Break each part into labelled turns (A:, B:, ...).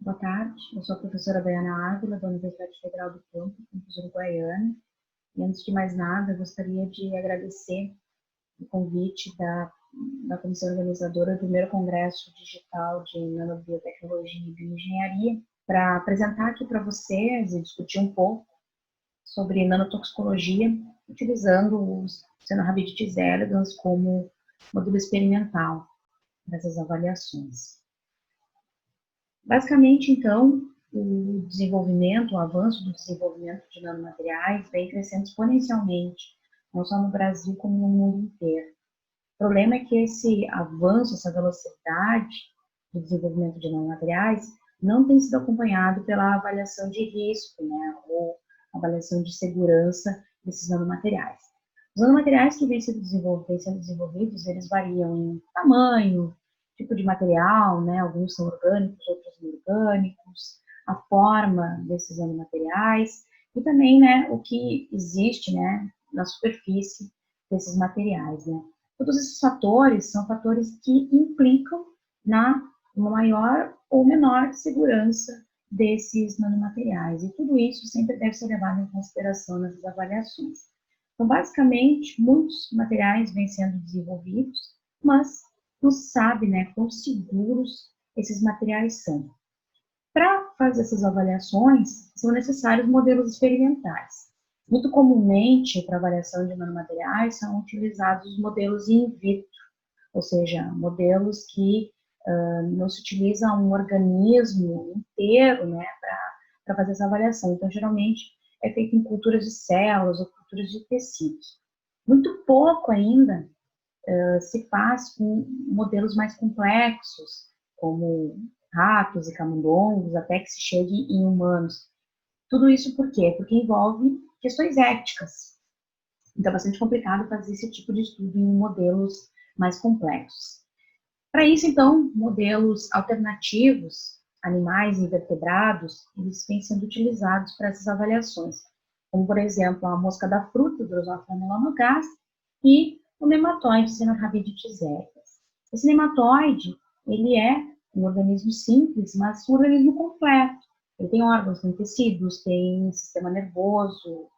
A: Boa tarde, eu sou a professora Daiana Ávila, da Universidade Federal do Campo, campus Uruguaiana. E antes de mais nada, eu gostaria de agradecer o convite da comissão organizadora do primeiro Congresso Digital de Nanobiotecnologia e Bioengenharia para apresentar aqui para vocês e discutir um pouco sobre nanotoxicologia, utilizando os Cenorabidites elegans como modelo experimental dessas avaliações. Basicamente, então, o avanço do desenvolvimento de nanomateriais vem crescendo exponencialmente, não só no Brasil, como no mundo inteiro. O problema é que esse avanço, essa velocidade do desenvolvimento de nanomateriais não tem sido acompanhado pela avaliação de risco, né, ou avaliação de segurança desses nanomateriais. Os nanomateriais que vêm sendo desenvolvidos, eles variam em tamanho, tipo de material, né? Alguns são orgânicos, outros inorgânicos, a forma desses nanomateriais e também, né, o que existe, né, na superfície desses materiais, né? Todos esses fatores são fatores que implicam na maior ou menor segurança desses nanomateriais e tudo isso sempre deve ser levado em consideração nessas avaliações. Então, basicamente, muitos materiais vêm sendo desenvolvidos, mas não se sabe, né, quão seguros esses materiais são. Para fazer essas avaliações, são necessários modelos experimentais. Muito comumente, para avaliação de nanomateriais, são utilizados os modelos in vitro, ou seja, modelos que não se utiliza um organismo inteiro, né, para fazer essa avaliação. Então, geralmente, é feito em culturas de células ou culturas de tecidos. Muito pouco ainda se faz com modelos mais complexos, como ratos e camundongos, até que se chegue em humanos. Tudo isso por quê? Porque envolve questões éticas. Então, é bastante complicado fazer esse tipo de estudo em modelos mais complexos. Para isso, então, modelos alternativos, animais invertebrados, eles vêm sendo utilizados para essas avaliações, como, por exemplo, a mosca da fruta, Drosophila melanogaster, e o nematóide Cenorabidites elegans. Esse nematóide, ele é um organismo simples, mas um organismo completo. Ele tem órgãos, tem tecidos, tem sistema nervoso,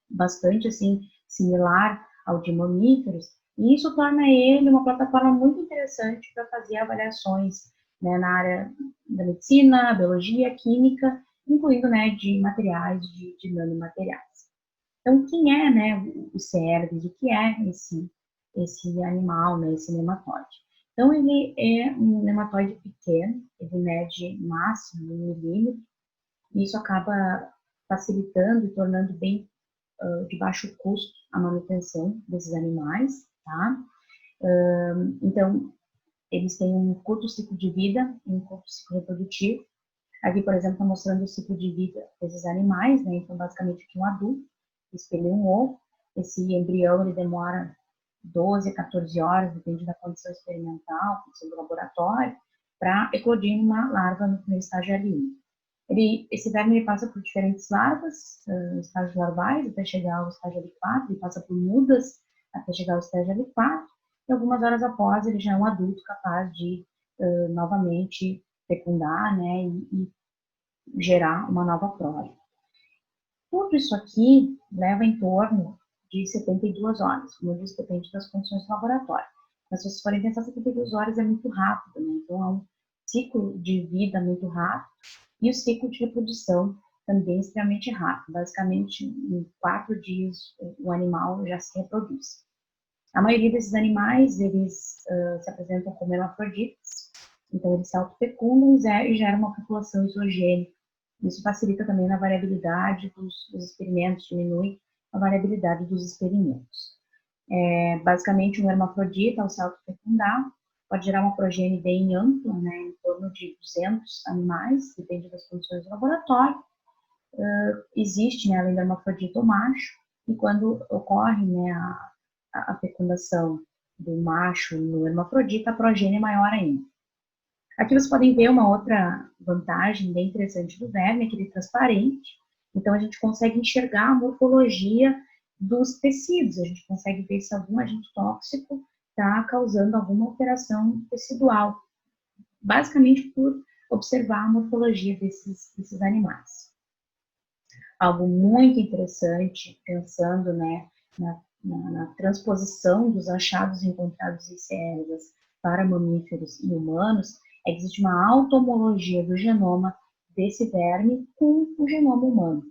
A: bastante assim similar ao de mamíferos, e isso torna ele uma plataforma muito interessante para fazer avaliações, né, na área da medicina, biologia, química, incluindo, né, de materiais, de nanomateriais. Então, quem é, né, o Cervus, o que é esse animal, né, esse nematóide? Então, ele é um nematóide pequeno, ele mede máximo 1 milímetro, e isso acaba facilitando e tornando bem de baixo custo a manutenção desses animais, tá? Então, eles têm um curto ciclo de vida e um curto ciclo reprodutivo. Aqui, por exemplo, está mostrando o ciclo de vida desses animais, né? Então, basicamente, aqui um adulto espelha um ovo. Esse embrião, ele demora 12 a 14 horas, depende da condição experimental, condição do laboratório, para eclodir uma larva no estágio alíneo. Esse verme ele passa por diferentes larvas, estágios larvais, até chegar ao estágio L4, ele passa por mudas até chegar ao estágio L4, e algumas horas após ele já é um adulto capaz de novamente fecundar, né, e gerar uma nova prole. Tudo isso aqui leva em torno de 72 horas, como eu disse, depende das condições do laboratório. Mas se vocês forem pensar, 72 horas é muito rápido, né? Então é um ciclo de vida muito rápido e o ciclo de reprodução também extremamente rápido. Basicamente, em 4 dias o animal já se reproduz. A maioria desses animais, eles se apresentam como hermafroditas, então eles se autofecundam e geram uma população isogênica. Isso facilita também na variabilidade dos experimentos, diminui a variabilidade dos experimentos. Basicamente, um hermafrodita, ao se autofecundar, pode gerar uma progênie bem ampla, né, em torno de 200 animais, depende das condições do laboratório. Existe, né, além do hermafrodita, o macho, e quando ocorre, né, a fecundação do macho no hermafrodita, a progênie é maior ainda. Aqui vocês podem ver uma outra vantagem bem interessante do verme, é que ele é transparente, então a gente consegue enxergar a morfologia dos tecidos, a gente consegue ver se algum agente tóxico está causando alguma alteração tecidual, basicamente por observar a morfologia desses animais. Algo muito interessante, pensando, né, na transposição dos achados encontrados em C. elegans para mamíferos e humanos, é que existe uma auto-homologia do genoma desse verme com o genoma humano.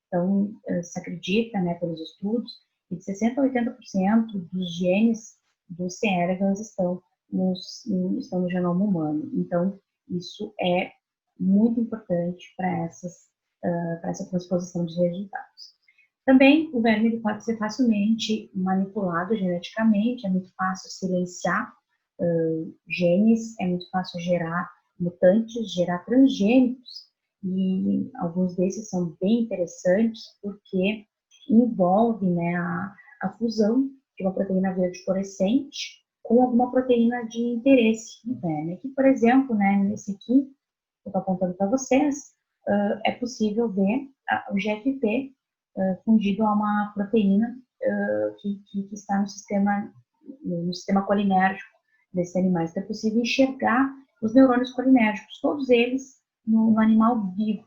A: Então, se acredita, né, pelos estudos, que de 60% a 80% dos genes do C. elegans estão no genoma humano. Então, isso é muito importante para essa transposição de resultados. Também, o verme pode ser facilmente manipulado geneticamente, é muito fácil silenciar genes, é muito fácil gerar mutantes, gerar transgênicos, e alguns desses são bem interessantes porque envolve, né, a fusão de uma proteína verde fluorescente com alguma proteína de interesse no verme. Aqui, por exemplo, né, nesse aqui, que eu estou apontando para vocês, é possível ver o GFP fundido a uma proteína que está no sistema colinérgico desses animais. Então, é possível enxergar os neurônios colinérgicos, todos eles no animal vivo.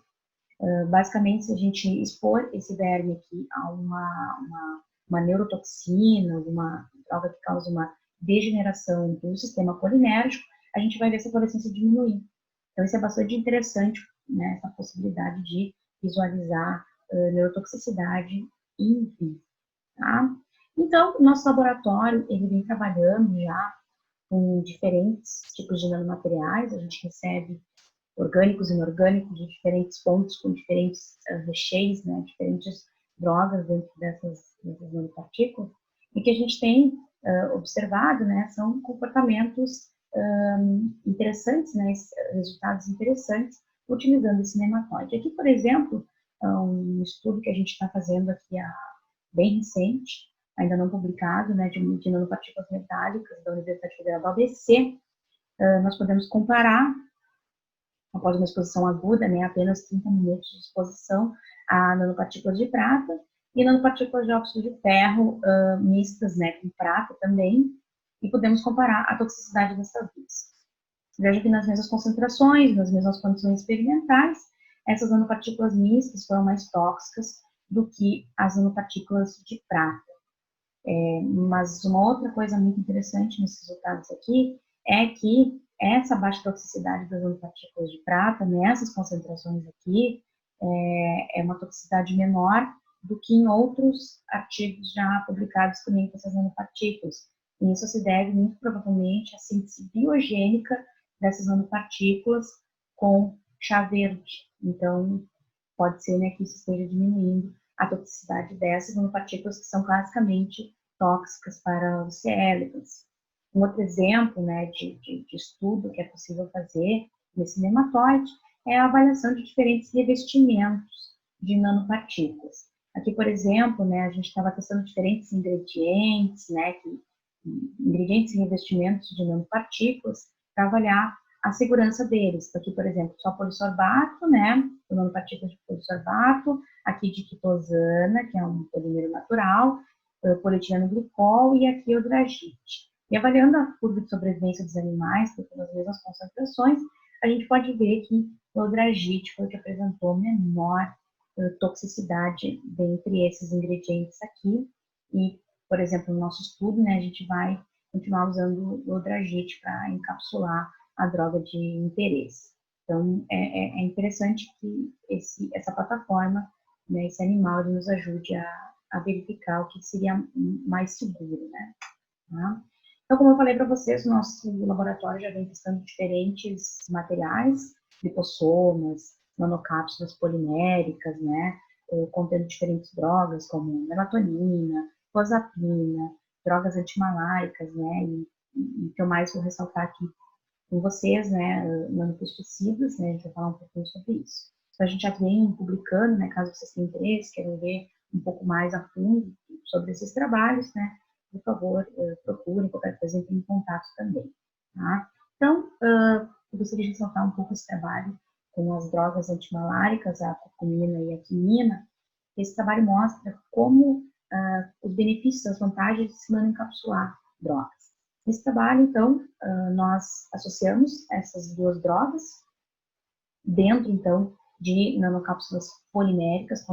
A: Basicamente, se a gente expor esse verme aqui a uma neurotoxina, alguma droga que causa uma degeneração do sistema colinérgico, a gente vai ver essa fluorescência diminuir. Então, isso é bastante interessante, né, essa possibilidade de visualizar neurotoxicidade em vivo, tá? Então, o nosso laboratório, ele vem trabalhando já com diferentes tipos de nanomateriais, a gente recebe orgânicos e inorgânicos de diferentes fontes, com diferentes recheios, né, diferentes drogas dentro dessas nanopartículas, e que a gente tem observado, né, são comportamentos interessantes, né, resultados interessantes, utilizando esse nematóide. Aqui, por exemplo, um estudo que a gente está fazendo aqui bem recente, ainda não publicado, né, de nanopartículas metálicas da Universidade Federal do ABC, nós podemos comparar, após uma exposição aguda, né, apenas 30 minutos de exposição a nanopartículas de prata e nanopartículas de óxido de ferro mistas, né, com prata também, e podemos comparar a toxicidade dessas duas. Veja que nas mesmas concentrações, nas mesmas condições experimentais, essas nanopartículas mistas foram mais tóxicas do que as nanopartículas de prata. Mas uma outra coisa muito interessante nesses resultados aqui é que essa baixa toxicidade das nanopartículas de prata, nessas concentrações aqui, é uma toxicidade menor do que em outros artigos já publicados também com essas nanopartículas. E isso se deve muito provavelmente à síntese biogênica dessas nanopartículas com chá verde. Então, pode ser, né, que isso esteja diminuindo a toxicidade dessas nanopartículas que são classicamente tóxicas para os C. elegans. Um outro exemplo, né, de estudo que é possível fazer nesse nematóide é a avaliação de diferentes revestimentos de nanopartículas. Aqui, por exemplo, né, a gente estava testando diferentes ingredientes, né, ingredientes e revestimentos de nanopartículas para avaliar a segurança deles. Aqui, por exemplo, só polissorbato, né, o nanopartículas de polissorbato, aqui de quitosana, que é um polímero natural, polietileno glicol e aqui o dragite. E avaliando a curva de sobrevivência dos animais, pelas mesmas concentrações, a gente pode ver que o dragite foi o que apresentou menor toxicidade dentre esses ingredientes aqui. E, por exemplo, no nosso estudo, né, a gente vai continuar usando o dragite para encapsular a droga de interesse. Então, é interessante que essa plataforma, né, esse animal, ele nos ajude a verificar o que seria mais seguro, né? Tá? Então, como eu falei para vocês, o nosso laboratório já vem testando diferentes materiais, lipossomas, nanocápsulas poliméricas, né, contendo diferentes drogas, como melatonina, clozapina, drogas antimaláicas, né, e o que eu mais vou ressaltar aqui com vocês, né, nanopesticidas, né, a gente vai falar um pouquinho sobre isso. Então, a gente já vem publicando, né, caso vocês tenham interesse, queiram ver um pouco mais a fundo sobre esses trabalhos, né, por favor, procurem, qualquer coisa, entrem em contato também, tá? Então, eu gostaria de ressaltar um pouco esse trabalho com as drogas antimaláricas, a curcumina e a quinina. Esse trabalho mostra como os benefícios, as vantagens de se nanoencapsular drogas. Nesse trabalho, então, nós associamos essas duas drogas dentro, então, de nanocápsulas poliméricas,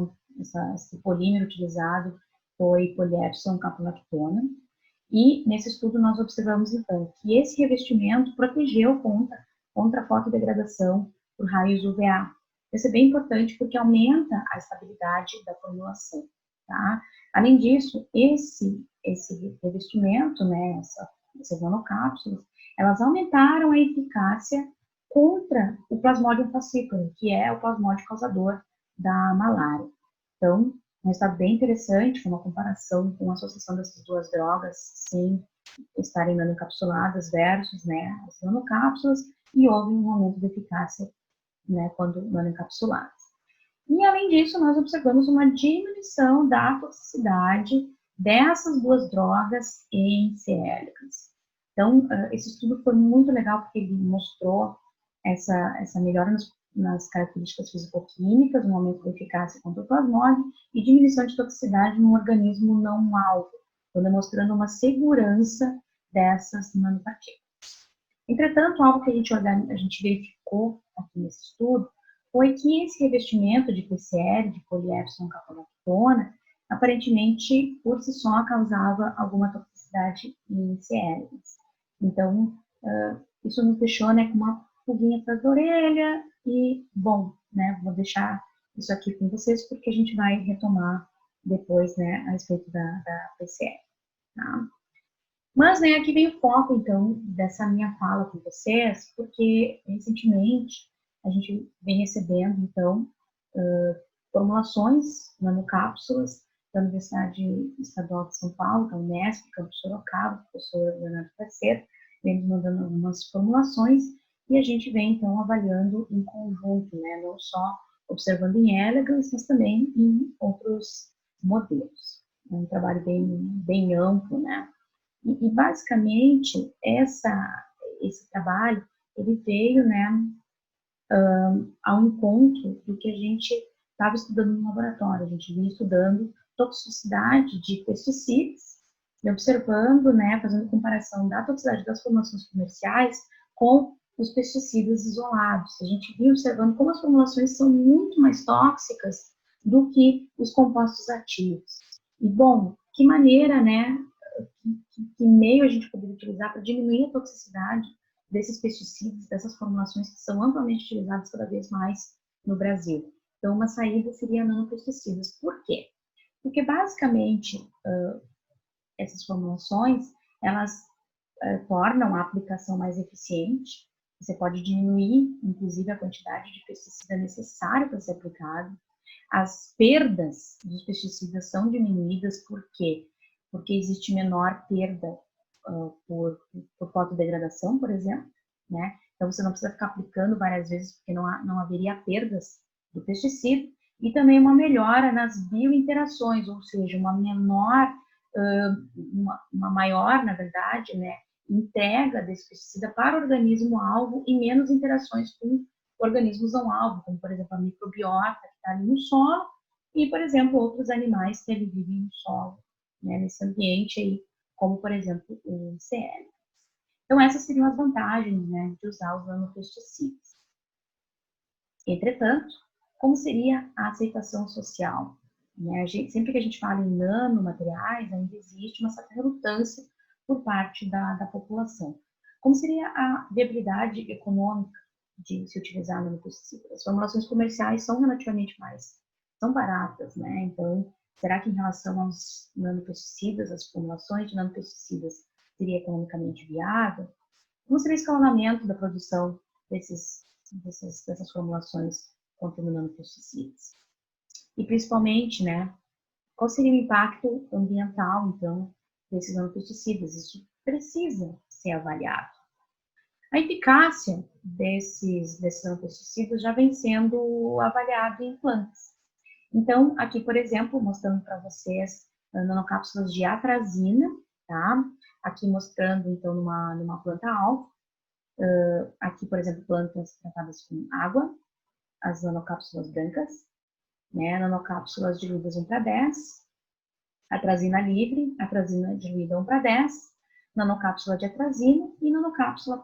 A: esse polímero utilizado foi poliepsilon caprolactona. E nesse estudo nós observamos, então, que esse revestimento protegeu contra a fotodegradação por raios UVA. Isso é bem importante porque aumenta a estabilidade da formulação, tá? Além disso, esse revestimento, né, essas nanocápsulas, elas aumentaram a eficácia contra o Plasmodium falciparum, que é o plasmódio causador da malária. Então, um resultado bem interessante, uma comparação com a associação dessas duas drogas sem estarem nanoencapsuladas versus, né, as nanocápsulas, e houve um aumento de eficácia, né, quando nanoencapsuladas. E, além disso, nós observamos uma diminuição da toxicidade dessas duas drogas em C. elegans. Então, esse estudo foi muito legal porque ele mostrou essa melhora nas características fisicoquímicas, um aumento da eficácia contra o plasmódio e diminuição de toxicidade no organismo não alvo, então demonstrando uma segurança dessas nanopartículas. Entretanto, algo que a gente verificou aqui nesse estudo foi que esse revestimento de PCR, de poliepsilon caprolactona, aparentemente, por si só, causava alguma toxicidade em C. elegans. Então, isso nos deixou, né, com uma pulguinha atrás da orelha e, bom, né, vou deixar isso aqui com vocês porque a gente vai retomar depois, né, a respeito da PCR, tá? Mas, né, aqui vem o foco, então, dessa minha fala com vocês, porque, recentemente, a gente vem recebendo, então, formulações nanocápsulas da Universidade Estadual de São Paulo, da Unesp, campus Sorocaba, o professor Leonardo Parceiro, vem nos mandando algumas formulações, e a gente vem, então, avaliando em conjunto, né, não só observando em elegans, mas também em outros modelos. É um trabalho bem amplo, né? E basicamente, esse trabalho, ele veio, né, ao encontro do que a gente estava estudando no laboratório. A gente vinha estudando toxicidade de pesticidas e observando, né, fazendo comparação da toxicidade das formulações comerciais com os pesticidas isolados. A gente vinha observando como as formulações são muito mais tóxicas do que os compostos ativos. E, bom, que maneira, né, que meio a gente poderia utilizar para diminuir a toxicidade desses pesticidas, dessas formulações que são amplamente utilizadas cada vez mais no Brasil. Então, uma saída seria nanopesticidas. Por quê? Porque, basicamente, essas formulações, elas tornam a aplicação mais eficiente. Você pode diminuir, inclusive, a quantidade de pesticida necessário para ser aplicado. As perdas dos pesticidas são diminuídas, por quê? Porque existe menor perda por fotodegradação, por exemplo, né? Então, você não precisa ficar aplicando várias vezes, porque não haveria perdas do pesticida, e também uma melhora nas biointerações, ou seja, uma maior, na verdade, né, entrega desse pesticida para o organismo-alvo e menos interações com organismos não alvo, como, por exemplo, a microbiota que está ali no solo e, por exemplo, outros animais que ali vivem no solo, né, nesse ambiente aí, como, por exemplo, o C. elegans. Então, essas seriam as vantagens, né, de usar os nanopesticidas. Entretanto, como seria a aceitação social? Né? Sempre que a gente fala em nanomateriais, ainda existe uma certa relutância por parte da população. Como seria a viabilidade econômica de se utilizar nanopesticidas? As formulações comerciais são relativamente são baratas, né? Então, será que em relação aos nanopesticidas, as formulações de nanopesticidas, seria economicamente viável? Como seria o escalonamento da produção dessas formulações contendo nanopesticidas? E principalmente, né, qual seria o impacto ambiental, então, desses nanopesticidas? Isso precisa ser avaliado. A eficácia desses nanopesticidas já vem sendo avaliada em plantas. Então, aqui, por exemplo, mostrando para vocês nanocápsulas de atrazina, tá? Aqui mostrando, então, numa planta-alvo. Aqui, por exemplo, plantas tratadas com água, as nanocápsulas brancas, né? Nanocápsulas diluídas 1:10, atrazina livre, atrazina diluída 1:10, nanocápsula de atrazina e nanocápsula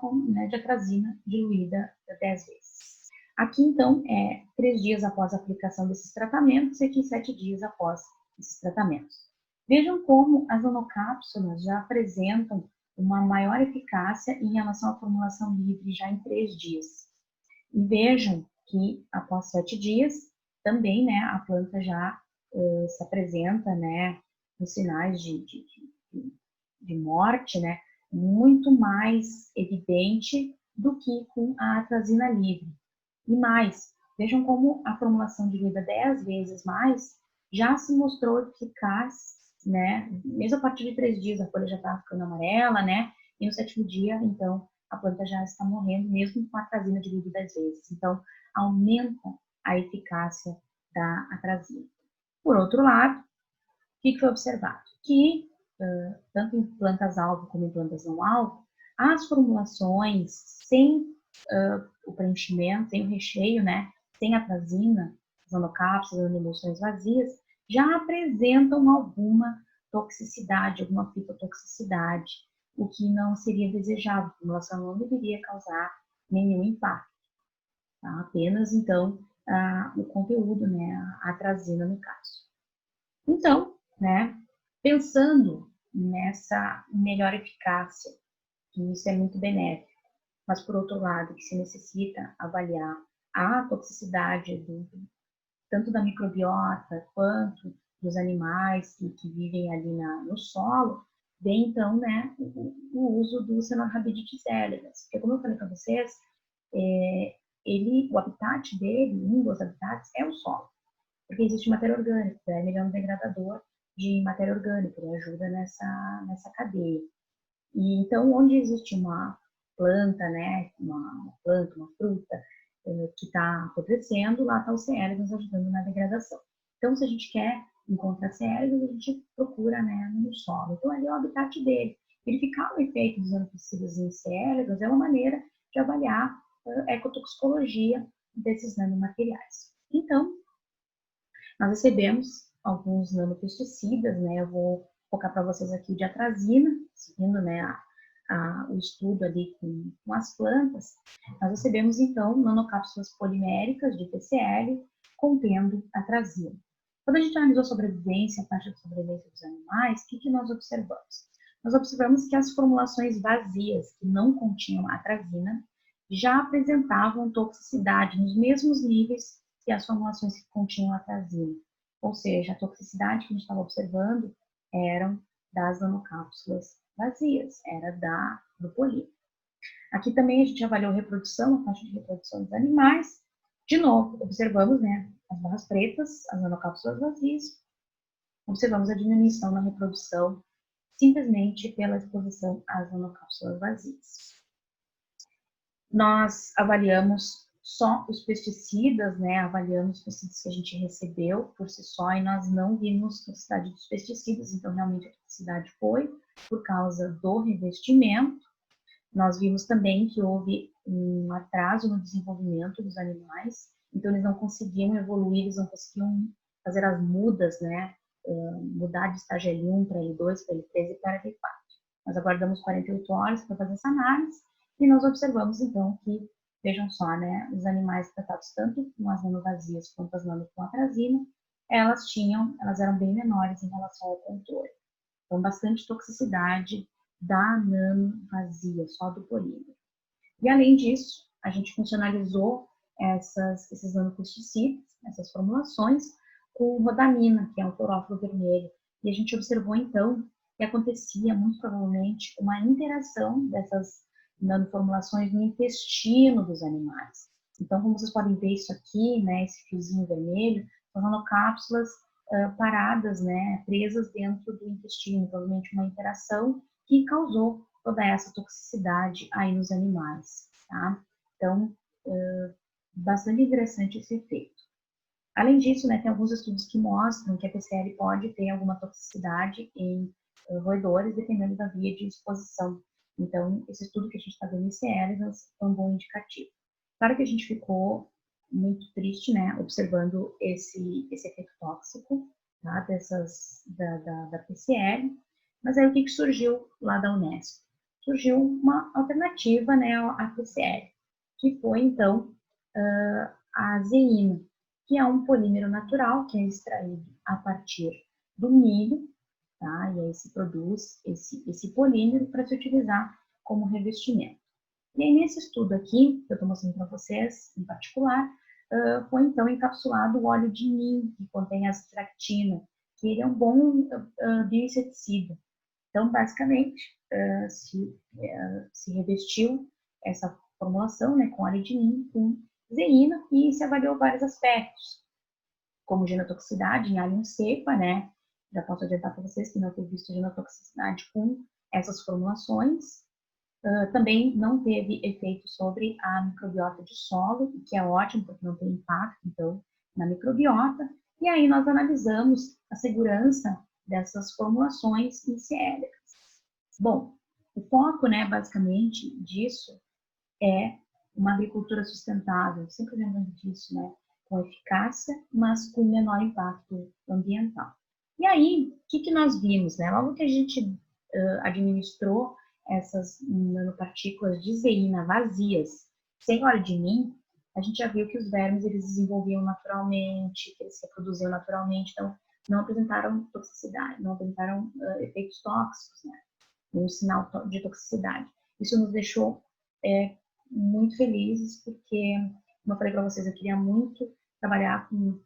A: de atrazina diluída 10 vezes. Aqui, então, 3 dias após a aplicação desses tratamentos e aqui 7 dias após esses tratamentos. Vejam como as nanocápsulas já apresentam uma maior eficácia em relação à formulação livre já em 3 dias. E vejam que após 7 dias, também, né, a planta já se apresenta, né, com sinais de morte, né, muito mais evidente do que com a atrazina livre. E mais, vejam como a formulação diluída 10 vezes mais já se mostrou eficaz, né? Mesmo a partir de 3 dias a folha já está ficando amarela, né? E no 7º dia, então, a planta já está morrendo, mesmo com a atrazina diluída 10 vezes. Então, aumenta a eficácia da atrazina. Por outro lado, o que foi observado? Que, tanto em plantas-alvo como em plantas não-alvo, as formulações sem o preenchimento, sem o recheio, né, sem atrazina, as nanocápsulas, as emulsões vazias, já apresentam alguma toxicidade, alguma fitotoxicidade, o que não seria desejável. A formulação não deveria causar nenhum impacto. Tá? Apenas, então, o conteúdo, né, a atrazina no caso. Então, né, pensando nessa melhor eficácia, que isso é muito benéfico, mas por outro lado, que se necessita avaliar a toxicidade tanto da microbiota quanto dos animais que vivem ali no solo, vem então, né, o uso do Caenorhabditis elegans, porque como eu falei para vocês, o habitat dele, um dos habitats é o solo, porque existe matéria orgânica, ele é um degradador de matéria orgânica, ele ajuda nessa cadeia. E então, onde existe uma planta, né, uma planta, uma fruta que está apodrecendo, lá está o C. elegans ajudando na degradação. Então, se a gente quer encontrar C. elegans, a gente procura, né, no solo. Então, ali é o habitat dele. Verificar o efeito dos nanopartículas em C. elegans é uma maneira de avaliar a ecotoxicologia desses nanomateriais. Então, nós recebemos alguns nanopesticidas, né, eu vou focar para vocês aqui de atrazina, seguindo, né, o estudo ali com as plantas. Nós recebemos, então, nanocápsulas poliméricas de PCL contendo atrazina. Quando a gente analisou a sobrevivência, a taxa de sobrevivência dos animais, o que nós observamos? Nós observamos que as formulações vazias, que não continham atrazina, já apresentavam toxicidade nos mesmos níveis que as formulações que continham atrazina. Ou seja, a toxicidade que a gente estava observando eram das nanocápsulas vazias, era do polímero. Aqui também a gente avaliou a reprodução, a taxa de reprodução dos animais. De novo, observamos, né, as barras pretas, as nanocápsulas vazias. Observamos a diminuição na reprodução simplesmente pela exposição às nanocápsulas vazias. Nós avaliamos só os pesticidas, né? Avaliamos os pesticidas que a gente recebeu por si só e nós não vimos toxicidade dos pesticidas, então realmente a toxicidade foi por causa do revestimento. Nós vimos também que houve um atraso no desenvolvimento dos animais, então eles não conseguiam evoluir, eles não conseguiam fazer as mudas, né? Mudar de estágio L1 para L2, para L3 e para L4. Nós aguardamos 48 horas para fazer essa análise e nós observamos então que, vejam só, né, os animais tratados tanto com as nanovazias quanto as nano com atrazina, elas eram bem menores em relação ao controle. Então, bastante toxicidade da nanovazia, só do polímero. E além disso, a gente funcionalizou esses nanopesticidas, essas formulações, com rodamina, que é um clorófilo vermelho. E a gente observou então que acontecia muito provavelmente uma interação dessas nanoformulações no intestino dos animais. Então, como vocês podem ver isso aqui, né, esse fiozinho vermelho, são nanocápsulas paradas, né, presas dentro do intestino, provavelmente uma interação que causou toda essa toxicidade aí nos animais, tá? Então, bastante interessante esse efeito. Além disso, né, tem alguns estudos que mostram que a PCL pode ter alguma toxicidade em roedores, dependendo da via de exposição. Então, esse estudo que a gente está vendo em C. elegans é um bom indicativo. Claro que a gente ficou muito triste, né, observando esse efeito tóxico, tá, da PCL, mas aí o que surgiu lá da Unesp? Surgiu uma alternativa, né, à PCL, que foi, então, a zeína, que é um polímero natural que é extraído a partir do milho, tá? E aí se produz esse polímero para se utilizar como revestimento. E aí nesse estudo aqui, que eu estou mostrando para vocês, em particular, foi então encapsulado o óleo de NIM, que contém astractina, que ele é um bom bioinseticida. Então, basicamente, se revestiu essa formulação, né, com óleo de NIM, com zeína, e se avaliou vários aspectos, como genotoxicidade em alho cepa, né? Já posso adiantar para vocês que não foi visto genotoxicidade com essas formulações. Também não teve efeito sobre a microbiota de solo, o que é ótimo, porque não tem impacto, então, na microbiota. E aí nós analisamos a segurança dessas formulações em C. elegans. Bom, o foco, né, basicamente, disso é uma agricultura sustentável, sempre lembrando disso, né, com eficácia, mas com menor impacto ambiental. E aí, o que nós vimos, né? Logo que a gente administrou essas nanopartículas de zeína vazias, sem óleo de NIM, a gente já viu que os vermes eles desenvolviam naturalmente, que eles se reproduziam naturalmente, então não apresentaram toxicidade, não apresentaram efeitos tóxicos, né? Nenhum sinal de toxicidade. Isso nos deixou muito felizes, porque, como eu falei para vocês, eu queria muito trabalhar com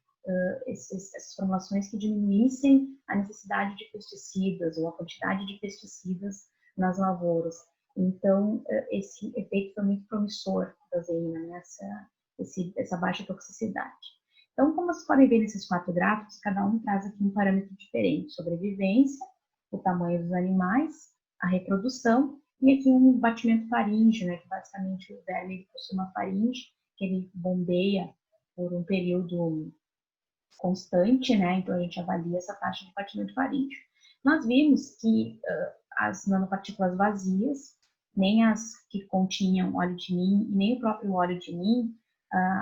A: essas formulações que diminuíssem a necessidade de pesticidas ou a quantidade de pesticidas nas lavouras. Então, esse efeito foi muito promissor da zeína, né? Essa baixa toxicidade. Então, como vocês podem ver nesses 4 gráficos, cada um traz aqui um parâmetro diferente: sobrevivência, o tamanho dos animais, a reprodução, e aqui um batimento faríngeo, né, que basicamente o verme possui uma faringe, que ele bombeia por um período constante, né, então a gente avalia essa taxa de batimento faríngeo. Nós vimos que as nanopartículas vazias, nem as que continham óleo de NIM, nem o próprio óleo de NIM,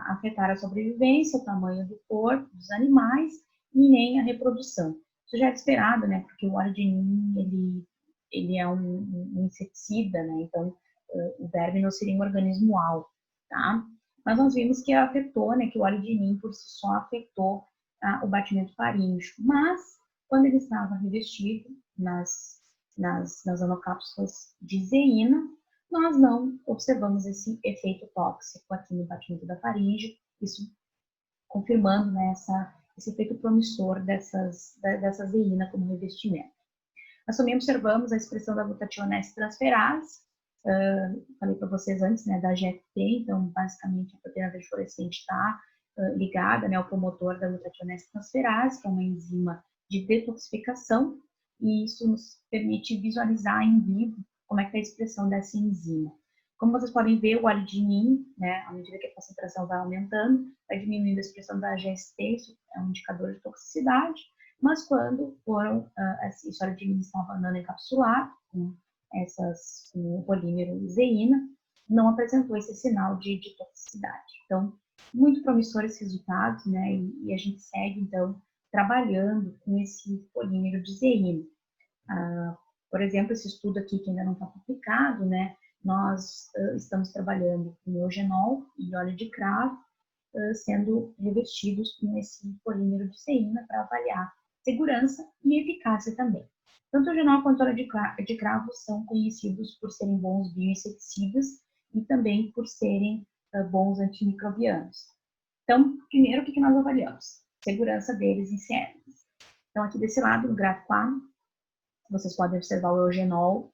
A: afetaram a sobrevivência, o tamanho do corpo dos animais e nem a reprodução. Isso já é esperado, né, porque o óleo de NIM, ele é um inseticida, né? Então, o verme não seria um organismo alvo, tá? Mas nós vimos que afetou, né? Que o óleo de NIM por si só afetou o batimento faríngeo. Mas, quando ele estava revestido nas nanocápsulas de zeína, nós não observamos esse efeito tóxico aqui no batimento da faringe, isso confirmando, né, esse efeito promissor dessa zeína como revestimento. Nós também observamos a expressão da glutationase transferase, falei para vocês antes, né, da GFP, então, basicamente, a proteína verde fluorescente está ligada, né, ao promotor da glutationase transferase, que é uma enzima de detoxificação, e isso nos permite visualizar em vivo como é que é a expressão dessa enzima. Como vocês podem ver, o óleo de NIM, né, à medida que a concentração vai aumentando, vai diminuindo a expressão da GST, isso é um indicador de toxicidade, mas quando foram, esse óleo de NIM estava nanoencapsulado, com o polímero zeína, não apresentou esse sinal de toxicidade. Então, muito promissores esses resultados, né, e a gente segue, então, trabalhando com esse polímero de zeína. Por exemplo, esse estudo aqui que ainda não está publicado, né, nós estamos trabalhando com eugenol e óleo de cravo, sendo revestidos com esse polímero de zeína para avaliar segurança e eficácia também. Tanto o eugenol quanto o óleo de cravo são conhecidos por serem bons bioinseticidas e também por serem bons antimicrobianos. Então, primeiro, o que nós avaliamos? Segurança deles em C. elegans. Então, aqui desse lado, no gráfico A, vocês podem observar o eugenol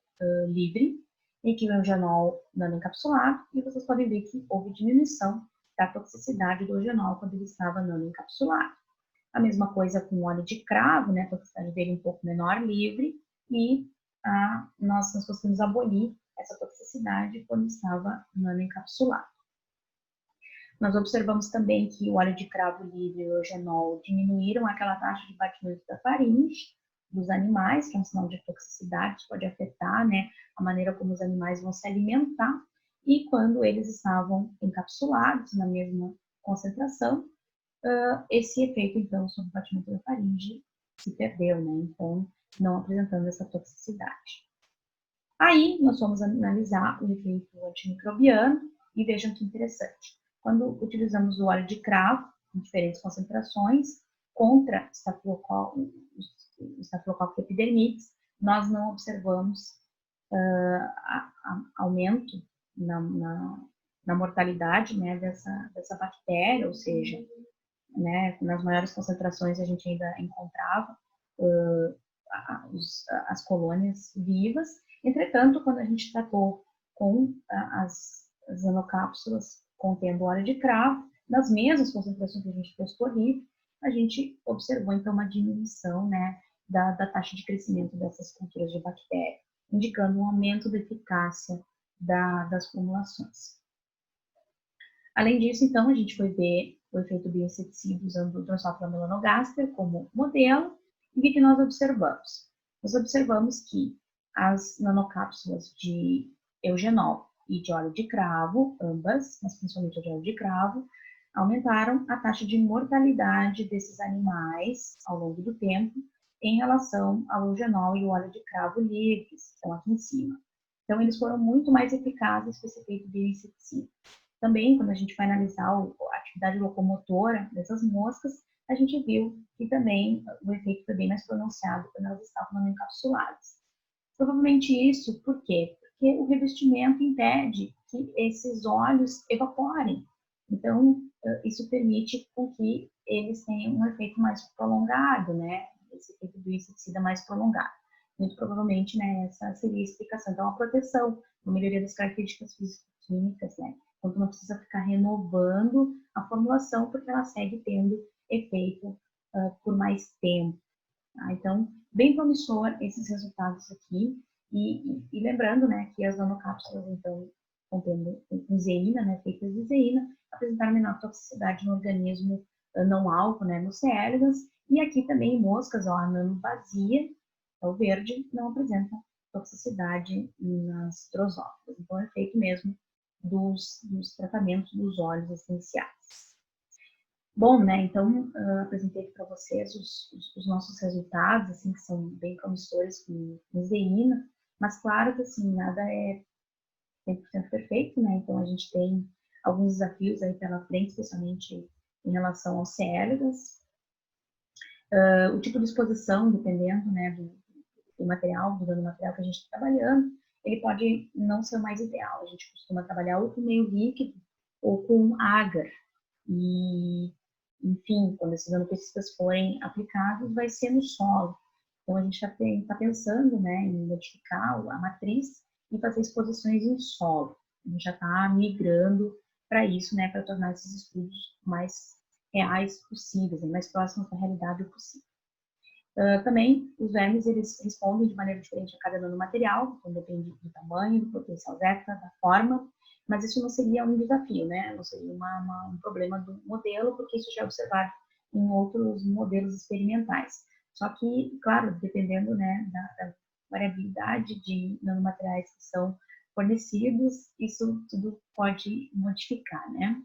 A: livre e aqui o eugenol nanoencapsulado, e vocês podem ver que houve diminuição da toxicidade do eugenol quando ele estava nanoencapsulado. A mesma coisa com o óleo de cravo, né, a toxicidade dele um pouco menor, livre, e nós conseguimos abolir essa toxicidade quando estava nanoencapsulado. Nós observamos também que o óleo de cravo livre e o eugenol diminuíram aquela taxa de batimento da faringe dos animais, que é um sinal de toxicidade, que pode afetar, né, a maneira como os animais vão se alimentar, e quando eles estavam encapsulados na mesma concentração, esse efeito, então, sobre o batimento da faringe se perdeu, né? Então, não apresentando essa toxicidade. Aí, nós vamos analisar o efeito antimicrobiano e vejam que interessante. quando utilizamos o óleo de cravo, em diferentes concentrações, contra Staphylococcus epidermidis, nós não observamos aumento na mortalidade, né, dessa bactéria, ou seja, né, nas maiores concentrações a gente ainda encontrava as colônias vivas. Entretanto, quando a gente tratou com as nanocápsulas contendo óleo de cravo, nas mesmas concentrações que a gente testou ali, a gente observou então uma diminuição, né, da taxa de crescimento dessas culturas de bactéria, indicando um aumento da eficácia das formulações. Além disso, então, a gente foi ver o efeito bioinseticida usando o Drosophila melanogaster como modelo, e o que nós observamos? Nós observamos que as nanocápsulas de eugenol e de óleo de cravo, ambas, mas principalmente a de óleo de cravo, aumentaram a taxa de mortalidade desses animais ao longo do tempo em relação ao eugenol e o óleo de cravo livres, que estão aqui em cima. Então, eles foram muito mais eficazes com esse efeito bioinseticida. Também, quando a gente vai analisar a atividade locomotora dessas moscas, a gente viu que também o efeito foi bem mais pronunciado quando elas estavam encapsuladas. Provavelmente isso, por quê? Porque o revestimento impede que esses óleos evaporem. Então, isso permite com que eles tenham um efeito mais prolongado, né? Esse efeito do inseticida mais prolongado. Muito provavelmente, né, essa seria a explicação. Então, a proteção, a melhoria das características físico-químicas, né? Então, não precisa ficar renovando a formulação, porque ela segue tendo efeito por mais tempo. Tá? Então, bem promissor esses resultados aqui. E lembrando, né, que as nanocápsulas, então, contendo zeína, né, feitas de zeína, apresentaram menor toxicidade no organismo não alvo, né, no C. elegans. E aqui também moscas, ó, a nano vazia, o verde, não apresenta toxicidade nas drosófilas. Então, é feito mesmo dos tratamentos dos óleos essenciais. Bom, né, então, apresentei para vocês os nossos resultados, assim, que são bem promissores com zeína, mas claro que, assim, nada é 100% perfeito, né, então a gente tem alguns desafios aí pela frente, especialmente em relação aos C. elegans. O tipo de exposição, dependendo, né, do material, do nanomaterial que a gente está trabalhando, ele pode não ser o mais ideal. A gente costuma trabalhar ou com meio líquido ou com agar. E, enfim, quando esses nanopesticidas forem aplicados, vai ser no solo. Então, a gente está pensando, né, em modificar a matriz e fazer exposições em solo. A gente já está migrando para isso, né, para tornar esses estudos mais reais possíveis, mais próximos da realidade possível. Também, os vermes, eles respondem de maneira diferente a cada nanomaterial, então depende do tamanho, do potencial zeta, da forma, mas isso não seria um desafio, né? Não seria um problema do modelo, porque isso já é observado em outros modelos experimentais. Só que, claro, dependendo, né, da variabilidade de nanomateriais que são fornecidos, isso tudo pode modificar, né?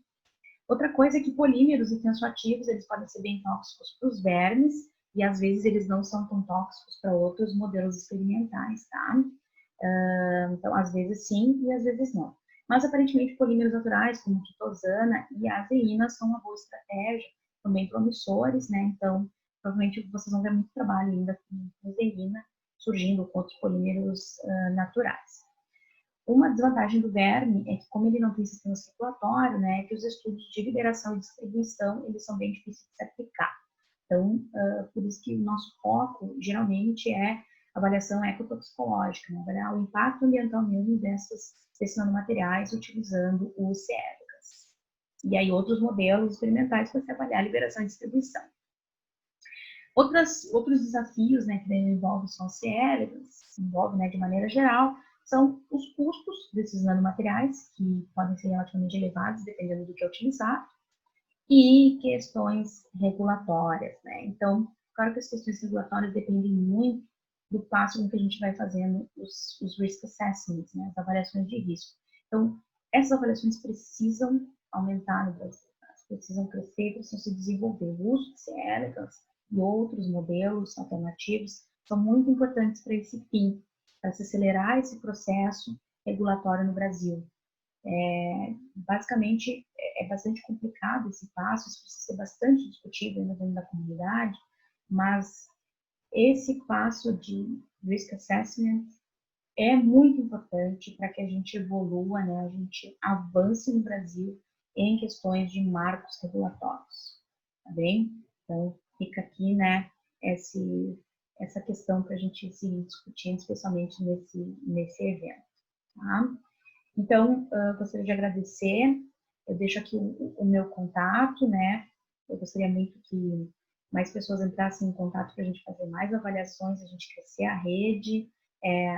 A: Outra coisa é que polímeros e tensoativos, eles podem ser bem tóxicos para os vermes, e às vezes eles não são tão tóxicos para outros modelos experimentais, tá? Então, às vezes sim e às vezes não. Mas, aparentemente, polímeros naturais, como quitosana e azeína, são uma boa estratégia, também promissores, né? Então, provavelmente vocês vão ver muito trabalho ainda com azeína surgindo com outros polímeros naturais. Uma desvantagem do verme é que, como ele não tem sistema circulatório, né, que os estudos de liberação e distribuição, eles são bem difíceis de se aplicar. Então, por isso que o nosso foco, geralmente, é avaliação ecotoxicológica, né, avaliar o impacto ambiental mesmo desses nanomateriais utilizando os C. elegans. E aí, outros modelos experimentais para se avaliar a liberação e distribuição. Outros desafios, né, que envolvem são os C. elegans, envolve, né, de maneira geral, são os custos desses nanomateriais, que podem ser relativamente elevados, dependendo do que é utilizado, e questões regulatórias, né? Então, claro que as questões regulatórias dependem muito do passo em que a gente vai fazendo os risk assessments, né? As avaliações de risco. Então, essas avaliações precisam aumentar no Brasil, precisam crescer, precisam se desenvolver. O uso de C. elegans e outros modelos alternativos são muito importantes para esse fim, para se acelerar esse processo regulatório no Brasil. Basicamente, é é bastante complicado esse passo, isso precisa ser bastante discutido ainda dentro da comunidade, mas esse passo de risk assessment é muito importante para que a gente evolua, né, a gente avance no Brasil em questões de marcos regulatórios, tá bem? Então, fica aqui, né, essa questão para a gente seguir discutindo, especialmente nesse evento, tá? Então, gostaria de agradecer, eu deixo aqui o meu contato, né, eu gostaria muito que mais pessoas entrassem em contato para a gente fazer mais avaliações, a gente crescer a rede.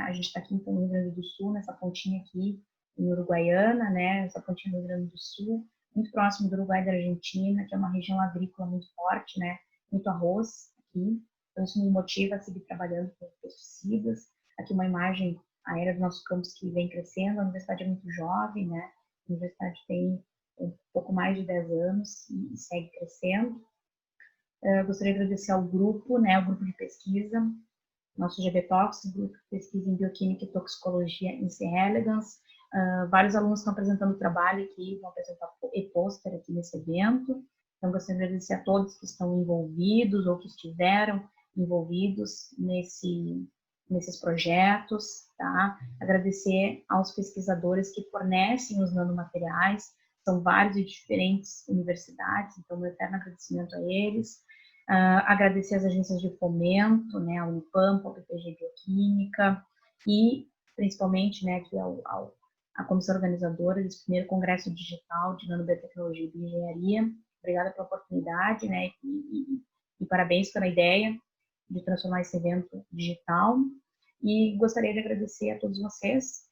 A: A gente está aqui então, no Rio Grande do Sul, nessa pontinha aqui em Uruguaiana, né, essa pontinha do Rio Grande do Sul, muito próximo do Uruguai e da Argentina, que é uma região agrícola muito forte, né, muito arroz aqui, então isso me motiva a seguir trabalhando com pesticidas. Aqui uma imagem aérea do nosso campus que vem crescendo, a universidade é muito jovem, né, a universidade tem um pouco mais de 10 anos e segue crescendo. Gostaria de agradecer ao grupo, né, o grupo de pesquisa, nosso GBTox, grupo de pesquisa em bioquímica e toxicologia em C. elegans. Vários alunos estão apresentando trabalho aqui, vão apresentar e-pôster aqui nesse evento. Então, gostaria de agradecer a todos que estão envolvidos ou que estiveram envolvidos nesses projetos, tá? Agradecer aos pesquisadores que fornecem os nanomateriais, são vários de diferentes universidades, então, meu eterno agradecimento a eles. Agradecer às agências de fomento, né, a Unipampa, a PPG Bioquímica e, principalmente, né, aqui a comissão organizadora desse primeiro congresso digital de nanobiotecnologia e bioengenharia. Obrigada pela oportunidade, né, e parabéns pela ideia de transformar esse evento digital. E gostaria de agradecer a todos vocês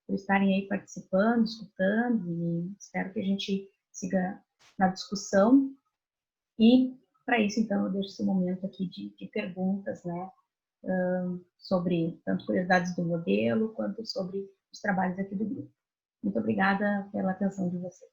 A: por estarem aí participando, escutando, e espero que a gente siga na discussão. E, para isso, então, eu deixo esse momento aqui de perguntas, né, sobre tanto curiosidades do modelo, quanto sobre os trabalhos aqui do grupo. Muito obrigada pela atenção de vocês.